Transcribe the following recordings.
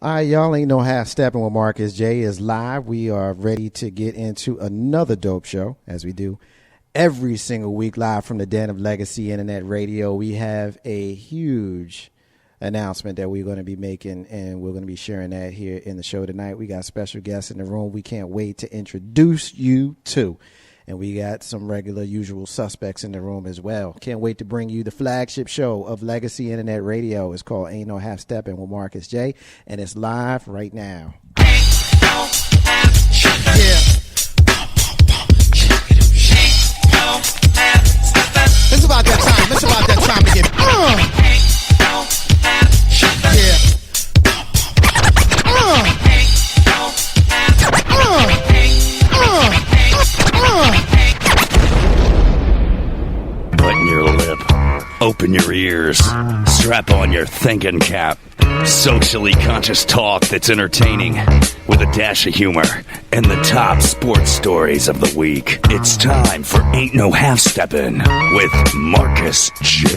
All right, y'all, ain't no half stepping with Marcus J is live. We are ready to get into another dope show, as we do every single week, live from the den of Legacy Internet Radio. We have a huge announcement that we're going to be making, and we're going to be sharing that here in the show tonight. We got special guests in the room we can't wait to introduce you to. And we got some regular, usual suspects in the room as well. Can't wait to bring you the flagship show of Legacy Internet Radio. It's called Ain't No Half Steppin' with Marcus J. And it's live right now. It's about that time. It's about that time to get. Button your lip, open your ears, strap on your thinking cap. Socially conscious talk that's entertaining with a dash of humor and the top sports stories of the week. It's time for Ain't No Half Steppin' with Marcus J.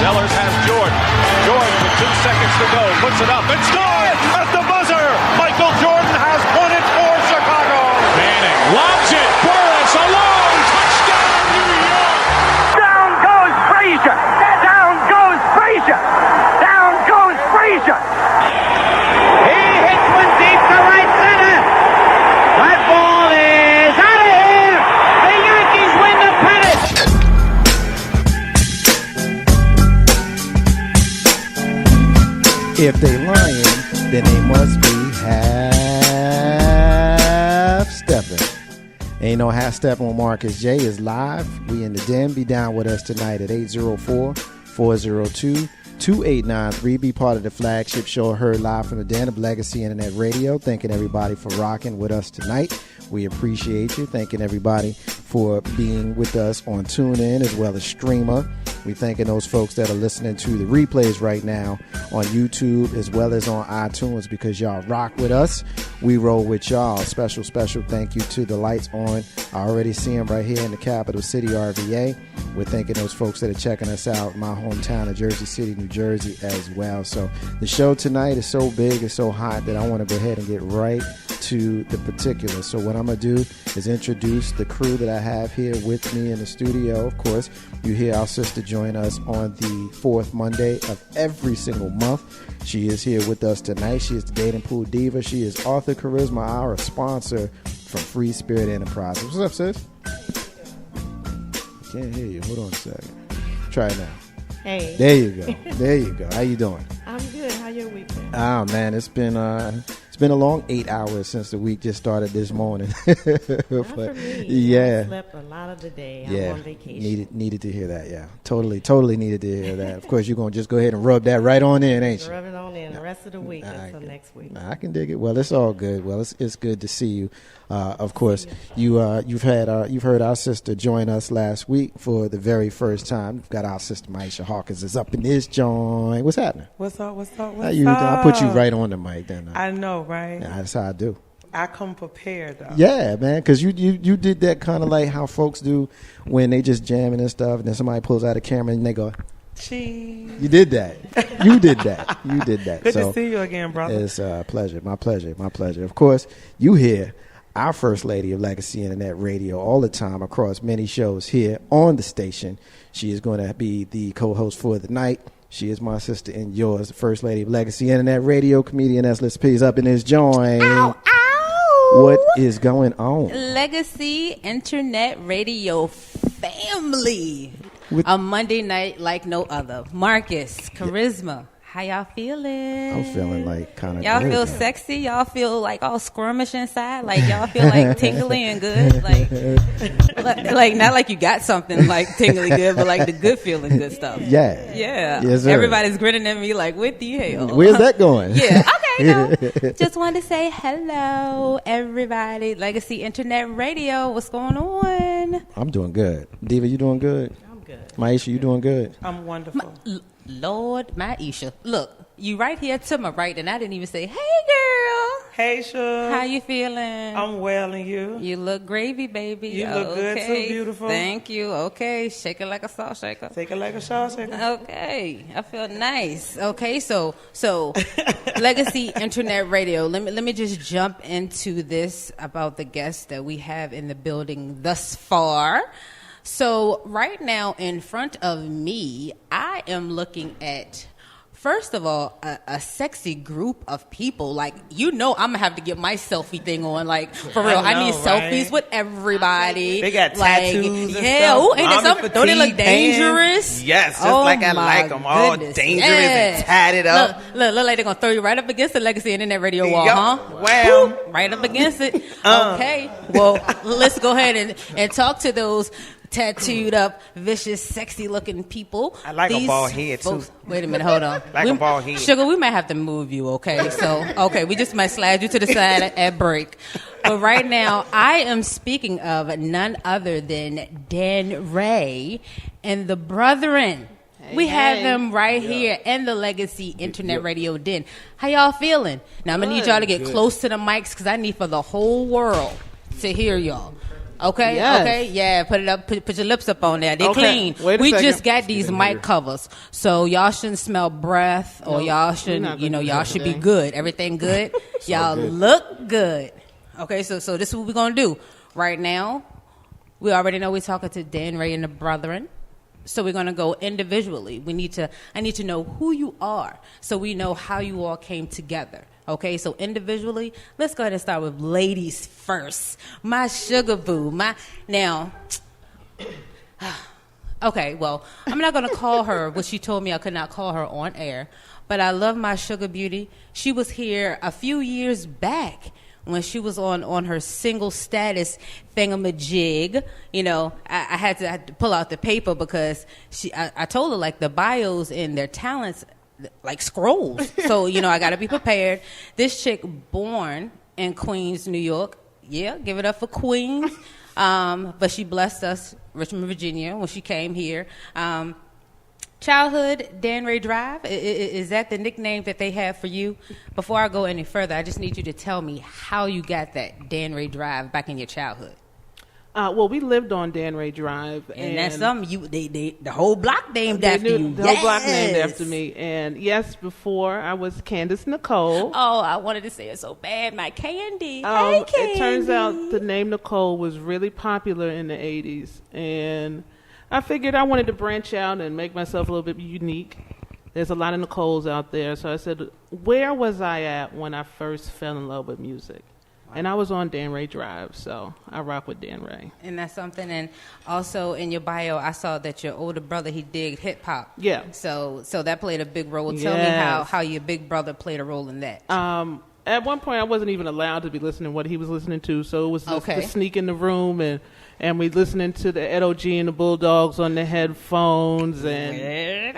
Sellers has Jordan. Jordan with 2 seconds to go. Puts it up and scores at the buzzer. Michael Jordan has won it for Chicago. Manning lobs it. Burris alone. Touchdown, New York. Down goes Frazier. Down goes Frazier. Down goes Frazier. He hits one deep to right center. That ball is out of here. The Yankees win the pennant. If they lying, then they must be half stepping. Ain't no half stepping with Marcus J is live. We in the den. Be down with us tonight at 804-402-2893. Be part of the flagship show heard live from the den of Legacy Internet Radio. Thanking everybody for rocking with us tonight. We appreciate you. Thanking everybody for being with us on TuneIn as well as Streamer. We thanking those folks that are listening to the replays right now on YouTube as well as on iTunes because y'all rock with us. We roll with y'all. Special thank you to the lights on. I already see them right here in the capital city, RVA. We're thanking those folks that are checking us out in my hometown of Jersey City, New Jersey as well. So the show tonight is so big, it's so hot that I want to go ahead and get right to the particulars. So what I'm going to do is introduce the crew that I have here with me in the studio. Of course, you hear our sister join us on the fourth Monday of every single month. She is here with us tonight. She is the Dating Pool Diva. She is Author Charisma, our sponsor from Free Spirit Enterprises. What's up, sis? I can't hear you. Hold on a second. Try it now. Hey. There you go. There you go. How you doing? I'm good. How your week been? Oh, man, it's been a long 8 hours since the week just started this morning. Not for me. Yeah. I slept a lot of the day. Yeah. I'm on vacation. Needed to hear that. Yeah. Totally needed to hear that. Of course, you're going to just go ahead and rub that right on in, ain't you? Rub it on in the rest of the week until next week. I can dig it. Well, it's all good. Well, it's good to see you. Of course, you've heard our sister join us last week for the very first time. We've got our sister Maisha Hawkins is up in this joint. What's happening? What's up? I put you right on the mic, then. I know, right? Yeah, that's how I do. I come prepared, though. Yeah, man, because you did that kind of like how folks do when they just jamming and stuff, and then somebody pulls out a camera and they go, cheese. You did that. You did that. Good to see you again, brother. It's a pleasure. My pleasure. Of course, you hear our First Lady of Legacy Internet Radio all the time across many shows here on the station. She is going to be the co-host for the night. She is my sister and yours, the First Lady of Legacy Internet Radio, comedian S. P's up in his joint. Ow, ow. What is going on? Legacy Internet Radio family. A Monday night like no other. Marcus, Charisma. How y'all feeling? I'm feeling like kind of y'all good, feel sexy? Y'all feel like all squirmish inside? Like y'all feel like tingly and good? Like not like you got something like tingly good, but like the good feeling good stuff. Yeah. Yes, sir. Everybody's grinning at me like, what the hell? Where's that going? Yeah. Okay, no. Just wanted to say hello, everybody. Legacy Internet Radio. What's going on? I'm doing good. Diva, you doing good? I'm good. Maisha, you doing good? I'm wonderful. Lord, Maisha. Look, you right here to my right, and I didn't even say, hey, girl. Hey, Suge. How you feeling? I'm well, and you? You look gravy, baby. You look good too, beautiful. Thank you. Okay, shake it like a salt shaker. Take it like a salt shaker. Okay, I feel nice. Okay, so Legacy Internet Radio. Let me just jump into this about the guests that we have in the building thus far. So right now in front of me, I am looking at, first of all, a sexy group of people. Like, I'm going to have to get my selfie thing on. Like, for real, I need selfies with everybody. They got tattoos and stuff. Oh, ain't it something? Don't they look dangerous? Yes, just like I like them. All dangerous and tatted up. Look like they're going to throw you right up against the Legacy Internet Radio wall, Yep. huh? Wow. Right up against it. Okay. Well, let's go ahead and talk to those tattooed up, vicious, sexy looking people. I like a bald head too. Wait a minute, hold on. A bald head. Sugar, we might have to move you, okay? So, we just might slide you to the side at break. But right now, I am speaking of none other than Danray and the Brethren. We have them right here in the Legacy Internet Radio Den. How y'all feeling? Now, I'm going to need y'all to get close to the mics because I need for the whole world to hear y'all. Okay, Yes. okay, yeah, put it up, put your lips up on there. They Okay. clean. Wait a We second. just got these mic covers, so y'all shouldn't smell breath, or y'all shouldn't, y'all should be good. Everything good. Y'all look good. Okay, so this is what we're gonna do right now. We already know we're talking to Danray and the Brethren. So we're going to go individually. I need to know who you are so we know how you all came together. Okay, so individually, let's go ahead and start with ladies first. My sugar boo. Okay, well, I'm not going to call her what she told me I could not call her on air, but I love my sugar beauty. She was here a few years back when she was on her single status thingamajig. I had to pull out the paper because I told her, like, the bios and their talents, like scrolls. So, I got to be prepared. This chick born in Queens, New York. Yeah, give it up for Queens. But she blessed us, Richmond, Virginia, when she came here. Childhood, Danray Drive, is that the nickname that they have for you? Before I go any further, I just need you to tell me how you got that Danray Drive back in your childhood. Well, we lived on Danray Drive. And that's something the whole block named after you. The whole block named after me. And yes, before I was Candace Nicole. Oh, I wanted to say it so bad. My Candy. Hey, Candy. It turns out the name Nicole was really popular in the 80s. And I figured I wanted to branch out and make myself a little bit unique. There's a lot of Nicoles out there. So I said, where was I at when I first fell in love with music? And I was on Danray Drive, so I rock with Danray. And that's something. And also in your bio, I saw that your older brother, he digged hip hop. Yeah. So that played a big role. Tell me how your big brother played a role in that. At one point, I wasn't even allowed to be listening to what he was listening to, so it was just to sneak in the room and we listening to the Ed O.G. and the Bulldogs on the headphones and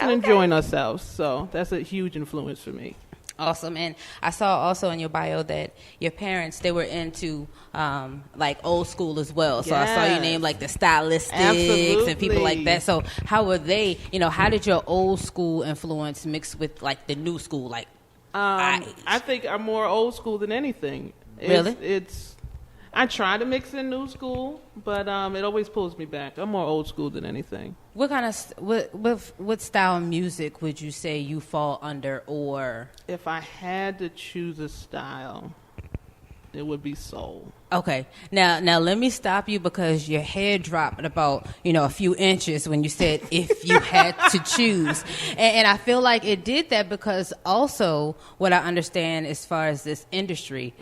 enjoying ourselves. So that's a huge influence for me. Awesome. And I saw also in your bio that your parents, they were into like old school as well. So I saw you name like the Stylistics and people like that. So how were they, how did your old school influence mix with like the new school? Like, I think I'm more old school than anything. Really? I try to mix in new school, but it always pulls me back. I'm more old school than anything. What kind of what style of music would you say you fall under? Or if I had to choose a style, it would be soul. Okay. Now let me stop you because your hair dropped about, a few inches when you said if you had to choose. And I feel like it did that because also what I understand as far as this industry,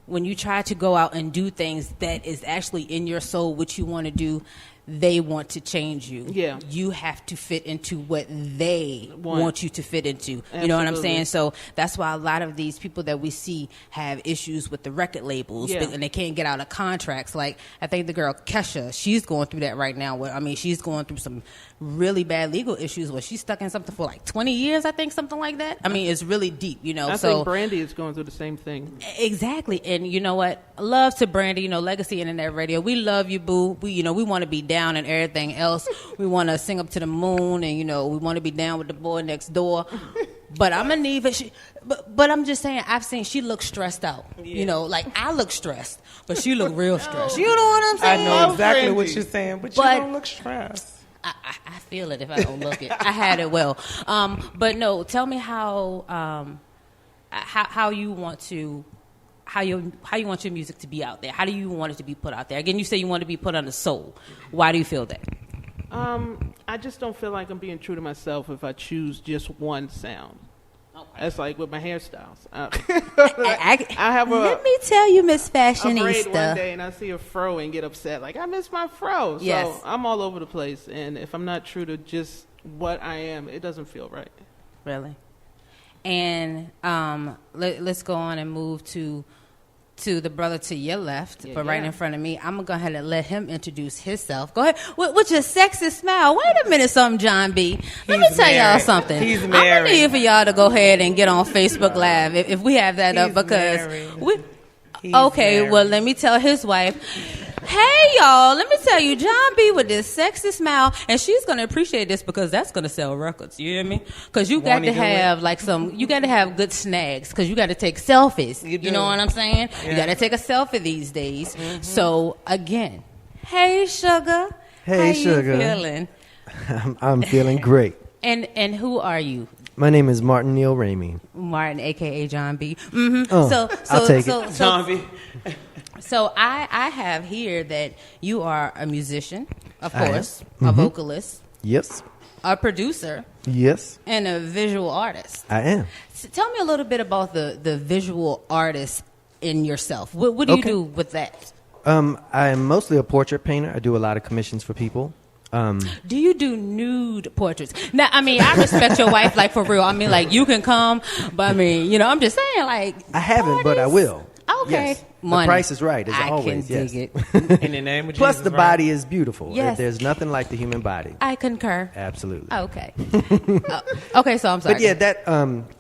when you try to go out and do things that is actually in your soul, what you want to do, they want to change you. Yeah. You have to fit into what they want you to fit into. Absolutely. You know what I'm saying? So that's why a lot of these people that we see have issues with the record labels and they can't get out of contracts. Like, I think the girl Kesha, she's going through that right now. She's going through some really bad legal issues where she's stuck in something for like 20 years, I think, something like that. It's really deep, I think Brandy is going through the same thing. Exactly. And you know what? Love to Brandy, Legacy Internet Radio. We love you, boo. We want to be down and everything else. We want to sing up to the moon and, we want to be down with the boy next door. But I'm gonna need it. But I'm just saying, I've seen she looks stressed out. Yeah. You know, like I look stressed, but she look real stressed. You know what I'm saying? I know exactly what you're saying, but you don't look stressed. I feel it if I don't look it. I had it well. But no, tell me how you want your music to be out there. How do you want it to be put out there? Again, you say you want to be put on the soul. Why do you feel that? I just don't feel like I'm being true to myself if I choose just one sound. Okay. It's like with my hairstyles. Let me tell you, Miss Fashionista. I braid one day and I see a fro and get upset. Like, I miss my fro. Yes. So I'm all over the place. And if I'm not true to just what I am, it doesn't feel right. Really? And let's go on and move to the brother to your left, but right in front of me. I'm going to go ahead and let him introduce himself. Go ahead. With your sexy smile. Wait a minute, John B. Let me tell y'all something. He's married. I'm going to need for y'all to go ahead and get on Facebook Live if we have that up, because well, let me tell his wife. Hey, y'all, let me tell you, John B. with this sexy smile, and she's going to appreciate this because that's going to sell records, you hear me? Because you got to have, you got to have good snags, because you got to take selfies. You know what I'm saying? Yeah. You got to take a selfie these days. Mm-hmm. So, again, hey, Sugar. Hey, How Sugar. you feeling? I'm feeling great. And who are you? My name is Martin Neil Ramey. Martin, a.k.a. John B. Mm-hmm. Oh, I'll take it. John B. So I have here that you are a musician, of course, a vocalist. Yes. A producer. Yes. And a visual artist. I am. So tell me a little bit about the visual artist in yourself. What do you do with that? I am mostly a portrait painter. I do a lot of commissions for people. Do you do nude portraits? Now, I mean, I respect your wife, like, for real. I mean, like, you can come, but I mean, you know, I'm just saying, like, I haven't, but I will. Okay. Yes. Money. The price is right, as I always. can dig it. In the name of Plus, Jesus, the body is beautiful. Yes. There's nothing like the human body. I concur. Absolutely. Okay. Okay, so I'm sorry. But yeah, that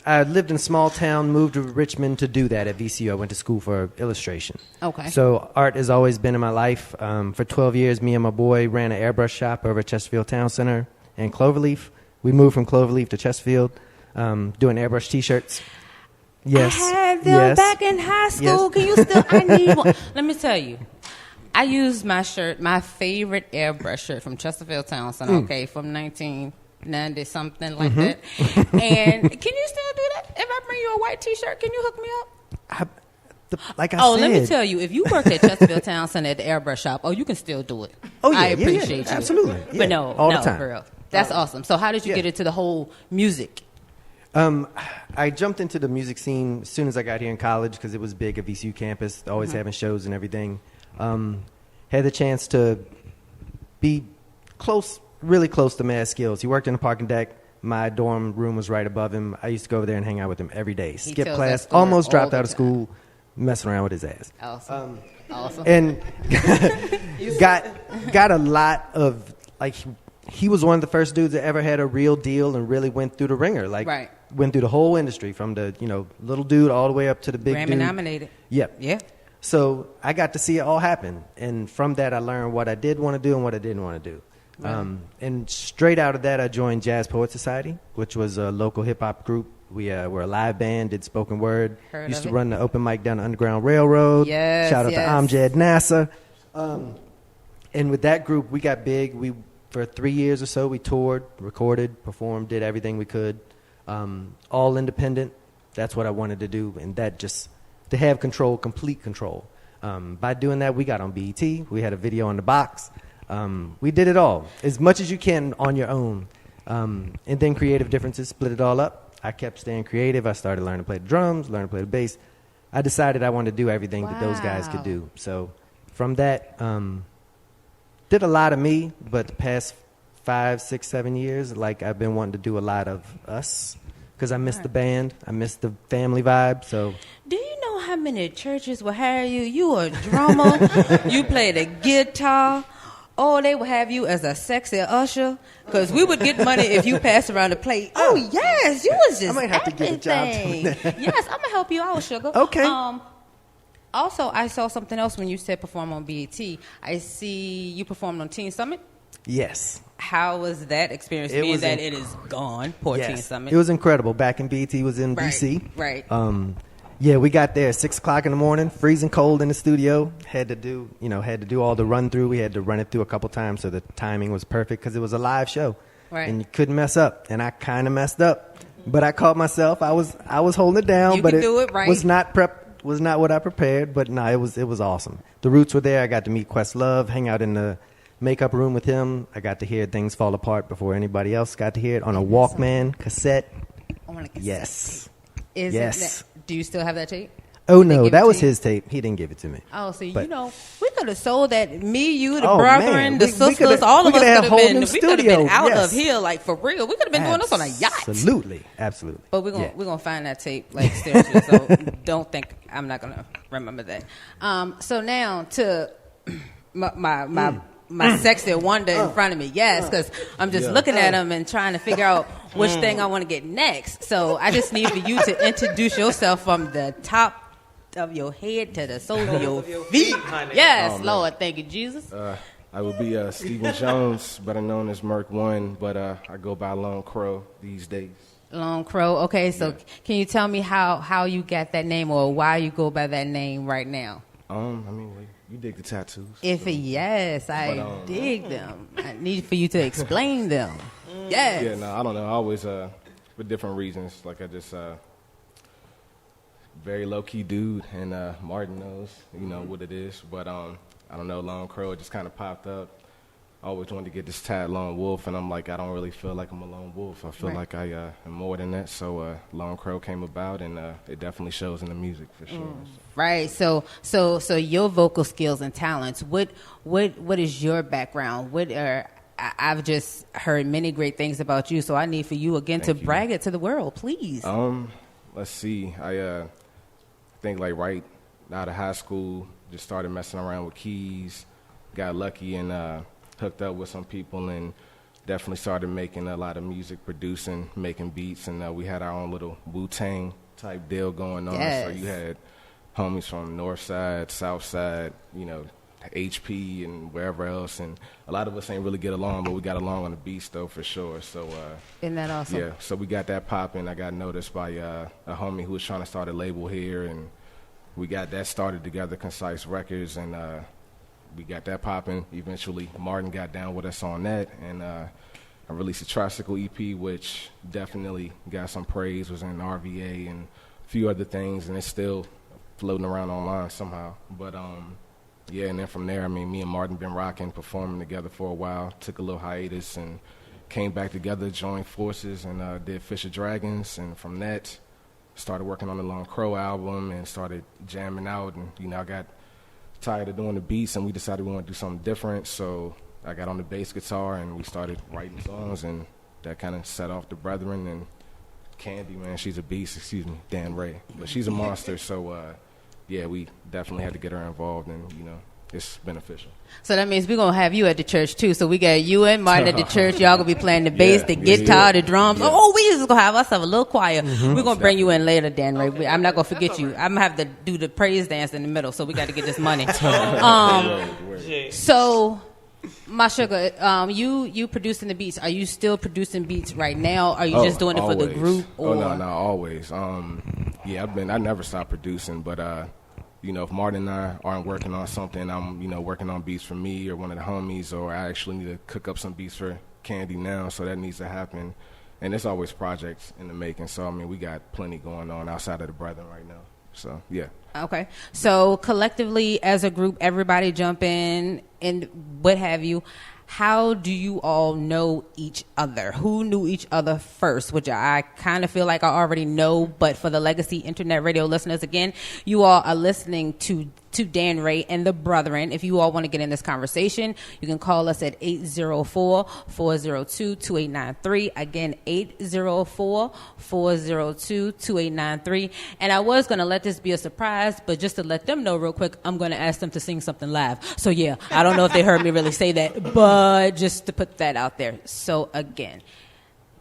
I lived in a small town, moved to Richmond to do that at VCU. I went to school for illustration. Okay. So art has always been in my life. For 12 years, me and my boy ran an airbrush shop over at Chesterfield Town Center in Cloverleaf. We moved from Cloverleaf to Chesterfield, doing airbrush T-shirts. Yes. I had them back in high school. Yes. Can you still? I need one. Let me tell you. I used my shirt, my favorite airbrush shirt from Chesterfield Town Center, okay, from 1990 something like that. And can you still do that? If I bring you a white T-shirt, can you hook me up? Like I said. Let me tell you, if you worked at Chesterfield Town Center at the airbrush shop, you can still do it. Oh yeah, I appreciate you. Absolutely. Yeah. But no, all the time. Girl, that's awesome. So how did you get into the whole music? I jumped into the music scene as soon as I got here in college because it was big at VCU campus, always having shows and everything. Had the chance to be really close to Mad Skills. He worked in the parking deck. My dorm room was right above him. I used to go over there and hang out with him every day. Skip class, almost dropped out of school, messing around with his ass. Awesome. Awesome. And got a lot of, like, he was one of the first dudes that ever had a real deal and really went through the ringer. Like, went through the whole industry from the, little dude all the way up to the big dude. Grammy nominated. Yep. Yeah. So I got to see it all happen. And from that, I learned what I did want to do and what I didn't want to do. Right. And straight out of that, I joined Jazz Poet Society, which was a local hip-hop group. We were a live band, did spoken word. Used to run the open mic down the Underground Railroad. Yes, Shout out to Amjad NASA. And with that group, we got big. For 3 years or so, we toured, recorded, performed, did everything we could. All independent. That's what I wanted to do. And that just, to have control, complete control. By doing that, we got on BET. We had a video on the box. We did it all, as much as you can on your own. And then creative differences, split it all up. I kept staying creative. I started learning to play the drums, learning to play the bass. I decided I wanted to do everything that those guys could do. So from that, did a lot of me, but the past 5, 6, 7 years, like, I've been wanting to do a lot of us because I miss the band. I miss the family vibe. So, do you know how many churches will hire you? You a drummer. You play the guitar. Oh, they will have you as a sexy usher because we would get money if you passed around the plate. Oh, yes. You was just I might have to get a job doing that. Yes, I'm going to help you out, Sugar. Okay. Also, I saw something else when you said perform on BET. I see you performed on Teen Summit. Yes. How was that experience, being that it is gone, Teen Summit? It was incredible. Back in BT was in DC. Right. Yeah, we got there at 6 o'clock in the morning, freezing cold in the studio. Had to do all the run through. We had to run it through a couple times so the timing was perfect because it was a live show, right? And you couldn't mess up. And I kind of messed up, but I caught myself. I was holding it down, but was not what I prepared. But no, it was awesome. The Roots were there. I got to meet Questlove, hang out in the makeup room with him. I got to hear Things Fall Apart before anybody else got to hear it on a Walkman cassette. On a cassette Yes. Tape. Yes. Do you still have that tape? Oh, no, that was his tape. He didn't give it to me. Oh, so But- we could have sold that. Me, you, the Oh, brethren, man. the We sisters, coulda- all of we us coulda had could a whole have been. new We could have studio, been out yes. of here, like for real. We could have been doing this on a yacht. Absolutely. But we're gonna find that tape, like seriously. So don't think I'm not gonna remember that. So now to my sexy wonder in front of me. Yes, because I'm just looking at him and trying to figure out which thing I want to get next. So I just need for you to introduce yourself from the top of your head to the soles of your feet. Yes, Lord, thank you, Jesus. I would be Stephen Jones, better known as Merc One, but I go by Lone Crow these days. Lone Crow. Okay, so can you tell me how you got that name or why you go by that name right now? I mean, you dig the tattoos. Yes, I dig them. I need for you to explain them. Yes. Yeah, no, I don't know. I always, for different reasons, like I just, very low-key dude, and Martin knows, what it is. But I don't know, Lone Crow, it just kind of popped up. I always wanted to get this tat Lone Wolf, and I'm like, I don't really feel like I'm a lone wolf. I feel like I am more than that. So Lone Crow came about, and it definitely shows in the music for sure. Right. So your vocal skills and talents. What is your background? I've just heard many great things about you. So I need for you again to brag it to the world, please. Let's see. I think like right out of high school, just started messing around with keys. Got lucky and hooked up with some people and definitely started making a lot of music, producing, making beats, and we had our own little Wu-Tang type deal going on. Yes. So you had homies from North Side, South Side, HP and wherever else, and a lot of us ain't really get along, but we got along on the beats though for sure. So isn't that awesome? Yeah, so we got that popping. I got noticed by a homie who was trying to start a label here, and we got that started together, Concise Records, and we got that popping. Eventually, Martin got down with us on that, and I released a tricycle EP, which definitely got some praise, was in RVA and a few other things, and it's still floating around online somehow. But yeah, and then from there, I mean, me and Martin been rocking, performing together for a while, took a little hiatus, and came back together, joined forces, and did Fisher Dragons, and from that, started working on the Lone Crow album and started jamming out, and, I got tired of doing the beats, and we decided we want to do something different, so I got on the bass guitar, and we started writing songs, and that kind of set off the brethren, and Candy, man, she's a beast, Danray, but she's a monster, so, yeah, we definitely had to get her involved, and, it's beneficial. So that means we're going to have you at the church, too. So we got you and Martin at the church. Y'all going to be playing the bass, the guitar, the drums. Yeah. Oh, we just going to have ourselves a little choir. Mm-hmm. We're going to bring you in later, Danray. I'm not going to forget you. I'm going to have to do the praise dance in the middle, so we got to get this money. So, my sugar, you producing the beats. Are you still producing beats right now? Are you just doing it for the group? Or? Oh, no, always. Yeah, I never stopped producing, but... if Martin and I aren't working on something, I'm, working on beats for me or one of the homies, or I actually need to cook up some beats for Candy now, so that needs to happen. And there's always projects in the making, so, we got plenty going on outside of the brethren right now. So, yeah. Okay. So, collectively, as a group, everybody jump in and what have you. How do you all know each other? Who knew each other first? Which I kind of feel like I already know, but for the Legacy Internet Radio listeners, again, you all are listening to Danray and the Brethren. If you all want to get in this conversation, you can call us at 804-402-2893. Again, 804-402-2893. And I was going to let this be a surprise, but just to let them know real quick, I'm going to ask them to sing something live. So, yeah, I don't know if they heard me really say that, but just to put that out there. So, again,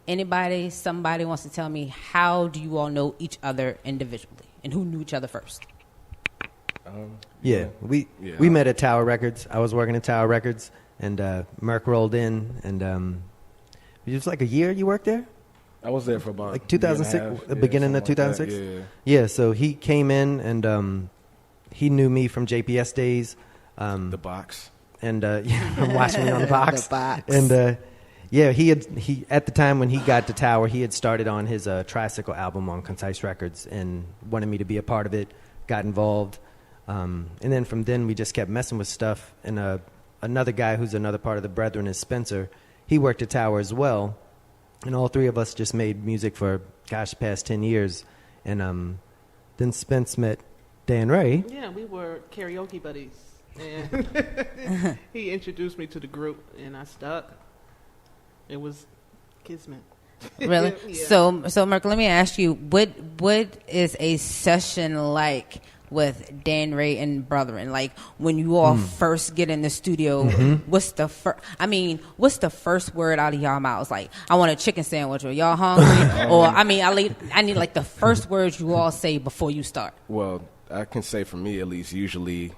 somebody wants to tell me, how do you all know each other individually? And who knew each other first? We met at Tower Records. I was working at Tower Records, and Merc rolled in, and it was like a year you worked there? I was there for about like 2006, the beginning of 2006. Like yeah. So he came in, and he knew me from JPS days. The box. And from watching me on the box. The box. And he at the time when he got to Tower, he had started on his Tricycle album on Concise Records and wanted me to be a part of it. Got involved, and then from then we just kept messing with stuff. And another guy who's another part of the Brethren is Spencer. He worked at Tower as well. And all three of us just made music for, the past 10 years. And then Spence met Danray. Yeah, we were karaoke buddies. And he introduced me to the group, and I stuck. It was kismet. Really? Yeah. So Merc, let me ask you, what is a session like with Danray and Brethren? Like when you all first get in the studio, what's the first word out of y'all mouths? Like, I want a chicken sandwich, or y'all hungry? Or I need like the first words you all say before you start. Well, I can say for me at least, usually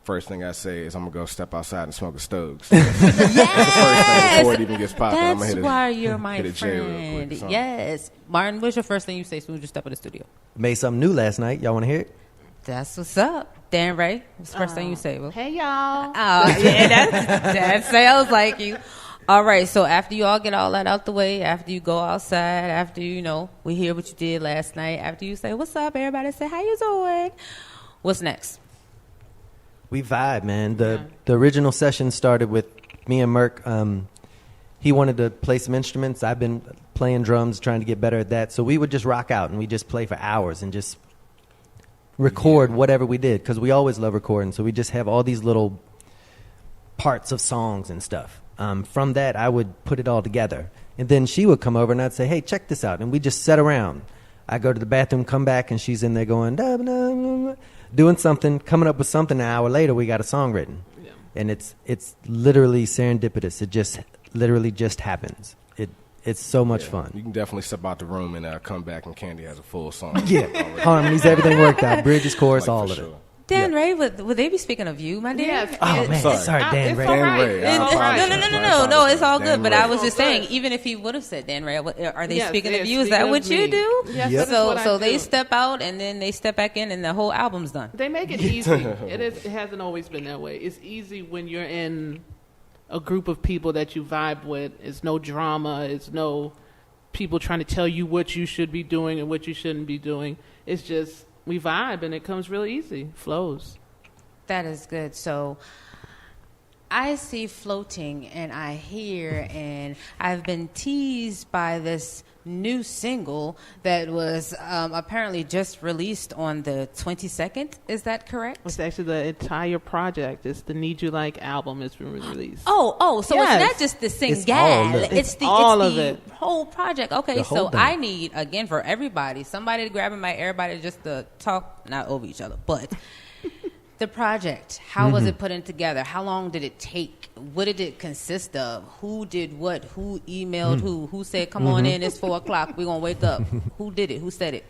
first thing I say is I'm going to go step outside and smoke a stove. So that's the first thing before it even gets popping. I'm That's gonna why you're my hit a J real friend. quick, so. Yes. Martin, what's your first thing you say as soon as you step in the studio? Made something new last night. Y'all want to hear it? That's what's up. Danray, what's the first thing you say? Hey, y'all. Oh, yeah, that sounds like you. All right, so after you all get all that out the way, after you go outside, after, we hear what you did last night, after you say, what's up, everybody say, how you doing? What's next? We vibe, man. The original session started with me and Merc. He wanted to play some instruments. I've been playing drums, trying to get better at that. So we would just rock out, and we just play for hours and just record whatever we did, because we always love recording. So we just have all these little parts of songs and stuff. From that, I would put it all together. And then she would come over, and I'd say, hey, check this out. And we just sit around. I go to the bathroom, come back, and she's in there going, da, da, da, da, doing something, coming up with something. An hour later, we got a song written. Yeah. And it's literally serendipitous. It just literally just happens. It's so much fun. You can definitely step out the room and come back, and Candy has a full song. Harmonies, everything worked out. Bridges, chorus, all of it. Danray, would they be speaking of you, my dear? Yes. Oh, man. Sorry, Danray. No, it's all good. Dan But Ray. I was just saying, even if he would have said Danray, are they Yes, speaking they of are you? Is that speaking what of you me. do? Yes, Yep. that is what I So they do. step out, and then they step back in, and the whole album's done. They make it easy. It hasn't always been that way. It's easy when you're in a group of people that you vibe with. It's no drama. It's no people trying to tell you what you should be doing and what you shouldn't be doing. It's just we vibe, and it comes real easy. Flows. That is good. So I see floating, and I hear, and I've been teased by this new single that was apparently just released on the 22nd. Is that correct? It's actually the entire project. It's the Need You Like album. It's been released. Oh, so Yes. it's not just the single. It's all of it. It's the whole project. Okay, The whole so thing. I need, again, for everybody, somebody to grab a mic, everybody just to talk, not over each other, but the project, how was it put in together? How long did it take? What did it consist of? Who did what? Who emailed who? Who said, come on in, it's 4 o'clock, we're going to wake up? Who did it? Who said it?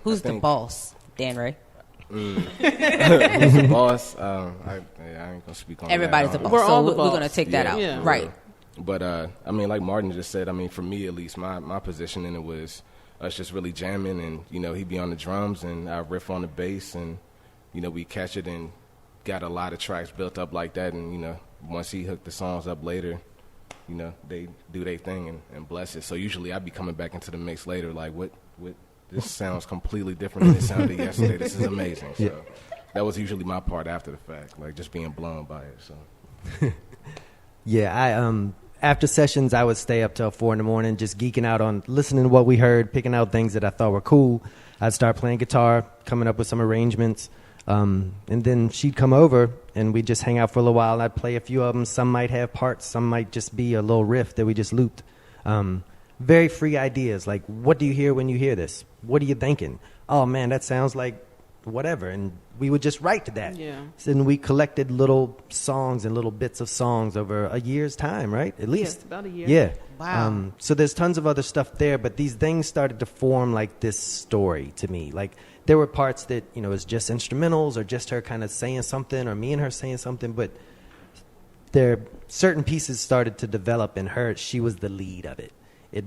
Who's the boss? Danray? Who's the boss? I ain't going to speak on Everybody's that. the boss. We're So all the we're boss. going to take that out. Yeah. Right. But, like Martin just said, for me at least, my position in it was us just really jamming, and, he'd be on the drums, and I riff on the bass, and, we catch it and got a lot of tracks built up like that. And, once he hooked the songs up later, they do their thing and bless it. So usually I'd be coming back into the mix later like, what this sounds completely different than it sounded yesterday. This is amazing. So that was usually my part after the fact, like just being blown by it. So Yeah, after sessions, I would stay up till 4 in the morning, just geeking out on listening to what we heard, picking out things that I thought were cool. I'd start playing guitar, coming up with some arrangements. And then she'd come over, and we'd just hang out for a little while. And I'd play a few of them. Some might have parts. Some might just be a little riff that we just looped. Very free ideas, like, what do you hear when you hear this? What are you thinking? Oh, man, that sounds like whatever. And we would just write to that. Yeah. So then we collected little songs and little bits of songs over a year's time, right? At least. Yes, about a year. Yeah. Wow. So there's tons of other stuff there, but these things started to form like this story to me. Like, there were parts that, it's just instrumentals or just her kind of saying something or me and her saying something, but there certain pieces started to develop in her. She was the lead of it.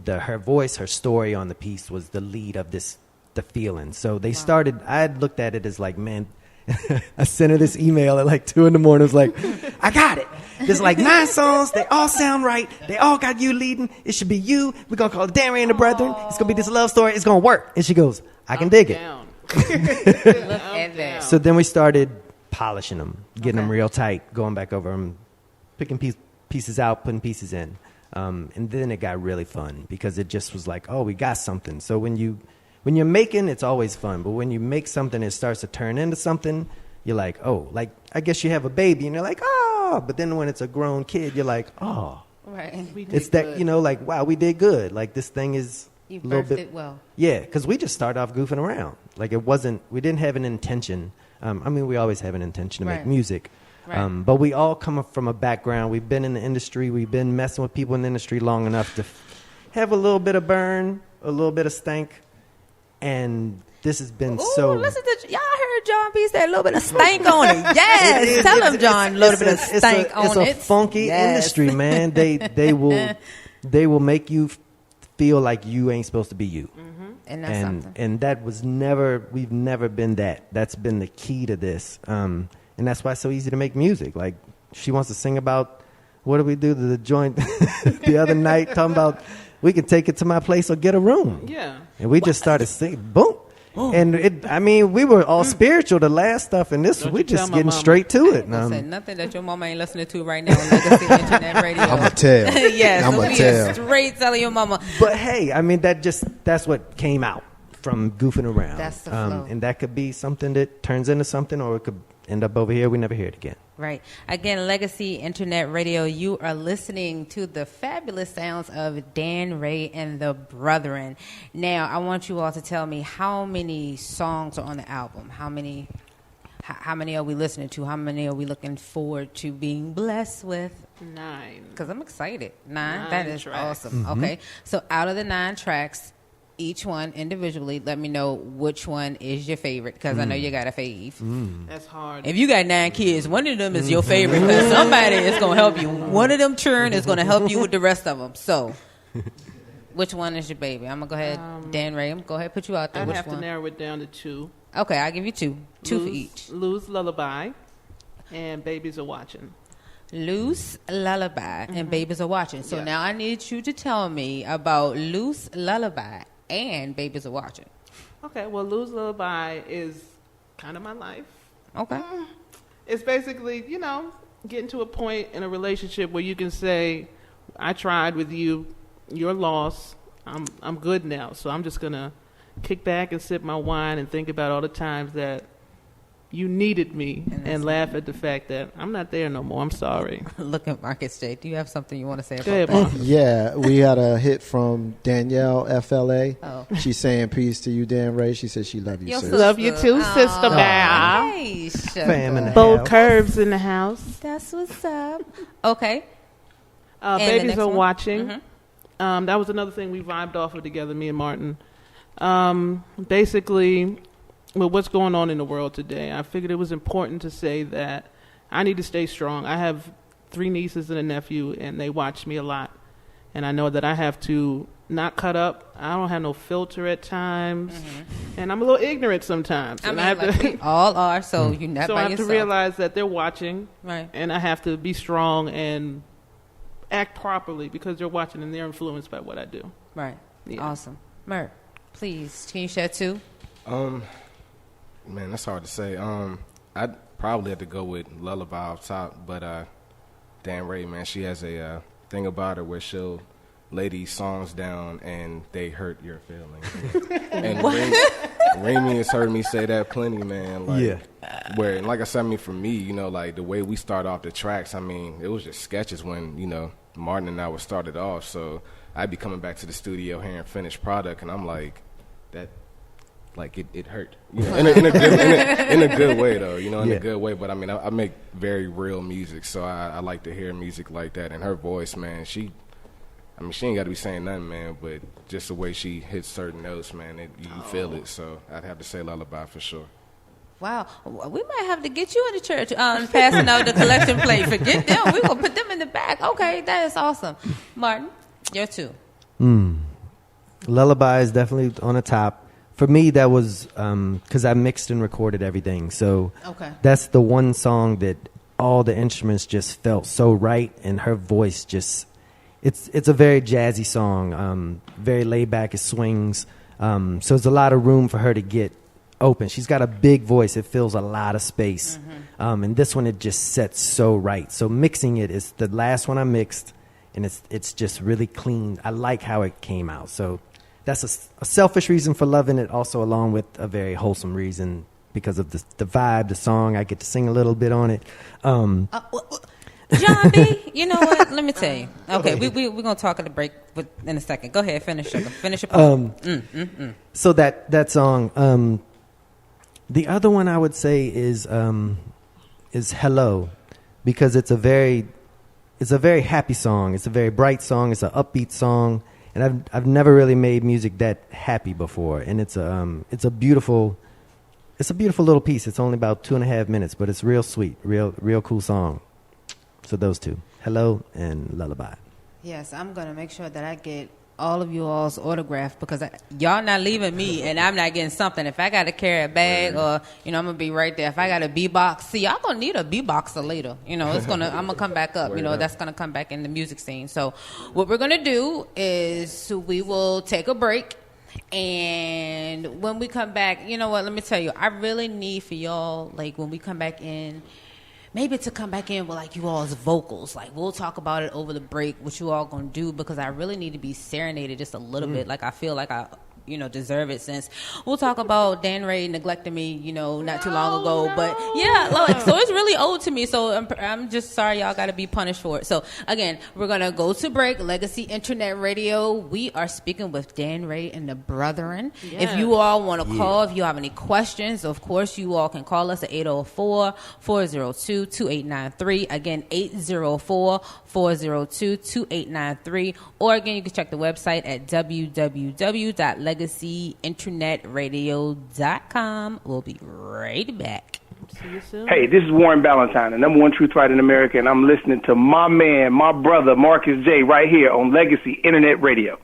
Her voice, her story on the piece was the lead of the feeling. So they started, I had looked at it as like, man, I sent her this email at like 2 a.m. It was like, I got it. There's like 9 songs. They all sound right. They all got you leading. It should be you. We're going to call it Danray and the Brethren. It's going to be this love story. It's going to work. And she goes, I can dig it. Look at that. So then we started polishing them, getting them real tight, going back over them, picking pieces out, putting pieces in. And then it got really fun because it just was like, oh, we got something. So when you're making, it's always fun. But when you make something, it starts to turn into something. You're like, oh, like I guess you have a baby, and you're like, oh. But then when it's a grown kid, you're like, oh. Right. It's that, like, wow, we did good. Like this thing is you a little bit. It well. Yeah, because we just started off goofing around. Like we didn't have an intention. We always have an intention to make music. Right. But we all come from a background. We've been in the industry. We've been messing with people in the industry long enough to have a little bit of burn, a little bit of stank. And this has been Listen to y'all heard John B say a little bit of stank on it. Yes, tell him, John, a little bit of stank on it. It's a funky industry, man. They will make you feel like you ain't supposed to be you. Mm-hmm. And that's something. And that was we've never been that. That's been the key to this. And that's why it's so easy to make music. Like she wants to sing about what did we do to the joint the other night, talking about we can take it to my place or get a room. Yeah. And we just started singing, boom. And we were all spiritual, the last stuff, and this, we just getting straight to it. Say nothing that your mama ain't listening to right now on Legacy Internet Radio. I'm going to tell. Yes, I'm going to tell. Straight telling your mama. But hey, that's what came out from goofing around. That's the flow. And that could be something that turns into something, or it could end up over here. We never hear it again. Right. Again, Legacy Internet Radio, you are listening to the fabulous sounds of Danray and the Brethren. Now, I want you all to tell me how many songs are on the album. How many are we listening to? How many are we looking forward to being blessed with? 9. Because I'm excited. 9? That is tracks. awesome. Mm-hmm. Okay. So out of the 9 tracks, each one individually, let me know which one is your favorite, because I know you got a fave. That's hard. If you got 9 kids, one of them is your favorite, because somebody is going to help you. One of them churn is going to help you with the rest of them. So, which one is your baby? I'm going to go ahead, Danray, go ahead, put you out there. I'd which have one? to narrow it down to 2. Okay, I'll give you 2. 2 for each. Loose Lullaby and Babies Are Watching. Loose Lullaby and Babies Are Watching. So now I need you to tell me about Loose Lullaby and Babies Are Watching. Okay, well, Loose Lullaby is kind of my life. Okay. It's basically, getting to a point in a relationship where you can say, I tried with you, you're lost, I'm good now. So I'm just going to kick back and sip my wine and think about all the times that you needed me and laugh at the fact that I'm not there no more. I'm sorry. Look at Marcus J. Do you have something you want to say Go about ahead, that? Mark. Yeah, we had a hit from Danielle FLA. Oh. She's saying peace to you, Danray. She says she love you, Your sis. sister. Love you too, Sister Bear. Hey, Fam in the Bold house. curves in the house. That's what's up. Okay. the Babies next Are one? Watching. That was another thing we vibed off of together, me and Martin. Basically, with what's going on in the world today, I figured it was important to say that I need to stay strong. I have 3 nieces and a nephew, and they watch me a lot. And I know that I have to not cut up. I don't have no filter at times. And I'm a little ignorant sometimes. I and mean, I have like we all are, so you're not so by I have yourself. to realize that they're watching. Right. And I have to be strong and act properly because they're watching and they're influenced by what I do. Right. Yeah. Awesome. Mert, please, can you share 2? Man, that's hard to say. I'd probably have to go with Lullaby off top, but Danray, man, she has a thing about her where she'll lay these songs down and they hurt your feelings. And Remy has heard me say that plenty, man. Like, where, like I said, for me, like the way we start off the tracks, it was just sketches when, Martin and I were started off. So I'd be coming back to the studio hearing finished product, and I'm like, that. Like it hurt, in a good way though, in a good way. But I make very real music, so I like to hear music like that. And her voice, man, she ain't got to be saying nothing, man, but just the way she hits certain notes, man, you feel it. So I'd have to say Lullaby for sure. Wow, we might have to get you in the church passing out the collection plate. Forget them. We're going to put them in the back. Okay, that is awesome. Martin, your two. Lullaby is definitely on the top. For me, that was because I mixed and recorded everything. So that's the one song that all the instruments just felt so right, and her voice just, it's a very jazzy song, very laid back, it swings. So there's a lot of room for her to get open. She's got a big voice. It fills a lot of space. And this one, it just sets so right. So mixing it is the last one I mixed, and it's just really clean. I like how it came out. So that's a selfish reason for loving it, also along with a very wholesome reason because of the vibe, the song. I get to sing a little bit on it. John B., you know what? Let me tell you. Okay, we're going to talk at the break in a second. Go ahead, finish your point. So that song, the other one I would say is Hello, because it's a very happy song. It's a very bright song. It's an upbeat song. And I've never really made music that happy before, and it's a beautiful little piece. It's only about 2.5 minutes, but it's real sweet, real cool song. So those two, Hello and Lullaby. Yes, I'm gonna make sure that I get all of you all's autograph because y'all not leaving me and I'm not getting something. If I got to carry a bag or, I'm going to be right there. If I got a B-box, see, y'all going to need a B-boxer later. I'm going to come back up. That's going to come back in the music scene. So what we're going to do is we will take a break. And when we come back, you know what, let me tell you, I really need for y'all, like when we come back in, maybe to come back in with like you all's vocals. Like we'll talk about it over the break, what you all gonna do, because I really need to be serenaded just a little bit. Like I feel like I deserve it, since we'll talk about Danray neglecting me, not too long ago. But yeah, so it's really owed to me. So I'm just sorry y'all got to be punished for it. So again, we're going to go to break. Legacy Internet Radio. We are speaking with Danray and the Brethren. Yes. If you all want to call, if you have any questions, of course, you all can call us at 804-402-2893. Again, 804-402-2893. Or again, you can check the website at www.legacyinternetradio.com. We'll be right back. See you soon. Hey, this is Warren Ballantyne, the number one truth writer in America, and I'm listening to my man, my brother, Marcus J, right here on Legacy Internet Radio.